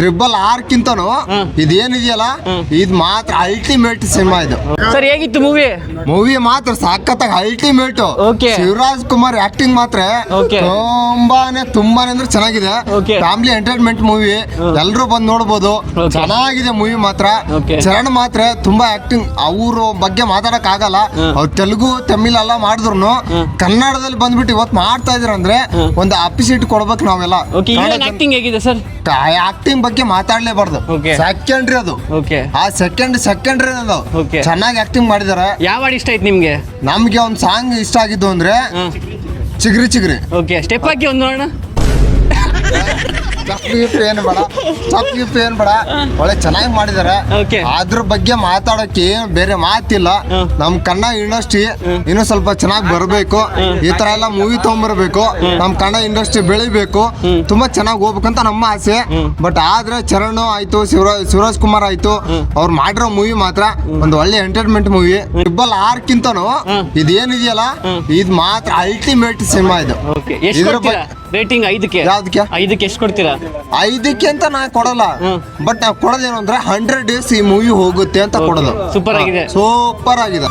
RRR ಇದೇನಿದೆಯಲ್ಲ ಇದು ಮಾತ್ರ ಅಲ್ಟಿಮೇಟ್ ಸಿನಿಮಾ ಇದು. ಸರ್ ಹೇಗಿತ್ತು ಮೂವಿ ಮಾತ್ರ ಸಖತ್ತಾಗಿ ultimate. Okay. Shivaraj Kumar acting ಮಾತ್ರ Okay. ತುಂಬಾನೇ ಅಂದ್ರೆ ಚೆನ್ನಾಗಿದೆ. Okay. ಫ್ಯಾಮಿಲಿ ಎಂಟರ್ಟೈನ್ಮೆಂಟ್ ಮೂವಿ, ಎಲ್ಲರೂ ಬಂದು ನೋಡ್ಬೋದು. Okay. ಚೆನ್ನಾಗಿದೆ ಮೂವಿ ಮಾತ್ರ. Okay. ಚರಣ್ ಮಾತ್ರ ತುಂಬಾ ಆಕ್ಟಿಂಗ್, ಅವ್ರ ಬಗ್ಗೆ ಮಾತಾಡಕ್ ಆಗಲ್ಲ. ಅವ್ರು ತೆಲುಗು ತಮಿಳ್ ಎಲ್ಲ ಮಾಡಿದ್ರು ಕನ್ನಡದಲ್ಲಿ ಬಂದ್ಬಿಟ್ಟು ಇವತ್ತು ಮಾಡ್ತಾ ಇದ್ರ ಅಂದ್ರೆ ಒಂದು ಅಪ್ರಿಸಿಯೇಟ್ ಕೊಡ್ಬೇಕು ನಾವೆಲ್ಲ. ಆಕ್ಟಿಂಗ್ ಹೇಗಿದೆ ಸರ್? ಆಕ್ಟಿಂಗ್ ಬಗ್ಗೆ ಮಾತಾಡ್ಲೇಬಾರ್ದು, Okay. ಸೆಕೆಂಡ್ರಿ ಅದು. ಓಕೆ, ಆ ಸೆಕೆಂಡ್ರಿ ಅದು. Okay. ಚೆನ್ನಾಗಿ ಆಕ್ಟಿಂಗ್ ಮಾಡಿದಾರೆ. ಯಾವ ಹಾಡು ಇಷ್ಟ ಆಯ್ತು ನಿಮ್ಗೆ? ನಮ್ಗೆ ಒಂದು ಸಾಂಗ್ ಇಷ್ಟ ಆಗಿದ್ದು ಅಂದ್ರೆ ಚಿಗ್ರಿ ಚಿಗ್ರಿ. ಓಕೆ, ಸ್ಟೆಪ್ ಹಾಕಿ ಒಂದು ನೋಡೋಣ. ಏನ್ ಬೇಡ, ಒಳ್ಳೆ ಚೆನ್ನಾಗಿ ಮಾಡಿದಾರೆ. Okay. ಅದ್ರ ಬಗ್ಗೆ ಮಾತಾಡಕ್ಕೆ ಏನ್ ಬೇರೆ ಮಾತಿಲ್ಲ. ನಮ್ ಕನ್ನಡ ಇಂಡಸ್ಟ್ರಿ ಇನ್ನೂ ಸ್ವಲ್ಪ ಚೆನ್ನಾಗಿ ಬರಬೇಕು. ಈ ತರ ಎಲ್ಲ ಮೂವಿ ತಗೊಂಡ್ಬರ್ಬೇಕು. ನಮ್ ಕನ್ನಡ ಇಂಡಸ್ಟ್ರಿ ಬೆಳಿಬೇಕು, ತುಂಬಾ ಚೆನ್ನಾಗಿ ಹೋಗ್ಬೇಕಂತ ನಮ್ಮ ಆಸೆ. ಬಟ್ ಆದ್ರೆ ಚರಣ್ ಆಯ್ತು, ಶಿವರಾಜ್ ಕುಮಾರ್ ಆಯ್ತು, ಅವ್ರು ಮಾಡಿರೋ ಮೂವಿ ಮಾತ್ರ ಒಂದು ಒಳ್ಳೆ ಎಂಟರ್ಟೈನ್ಮೆಂಟ್ ಮೂವಿ. RRRಕ್ಕಿಂತನೂ ಇದೇನಿದೆಯಲ್ಲ ಇದು ಮಾತ್ರ ಅಲ್ಟಿಮೇಟ್ ಸಿನಿಮಾ ಇದು. ರೇಟಿಂಗ್ 5ಕ್ಕೆ ಯಾವ್ದಕ್ಕೆ? 5ಕ್ಕೆ ಎಷ್ಟು ಕೊಡ್ತೀರಾ? 5ಕ್ಕೆ ಅಂತ ನಾ ಕೊಡಲ್ಲ. ಬಟ್ ನಾವು ಕೊಡೋದೇನು ಅಂದ್ರೆ 100 days ಈ ಮೂವಿ ಹೋಗುತ್ತೆ ಅಂತ ಕೊಡೋದು. ಸೂಪರ್ ಆಗಿದೆ. ಸೂಪರ್ ಆಗಿದೆ.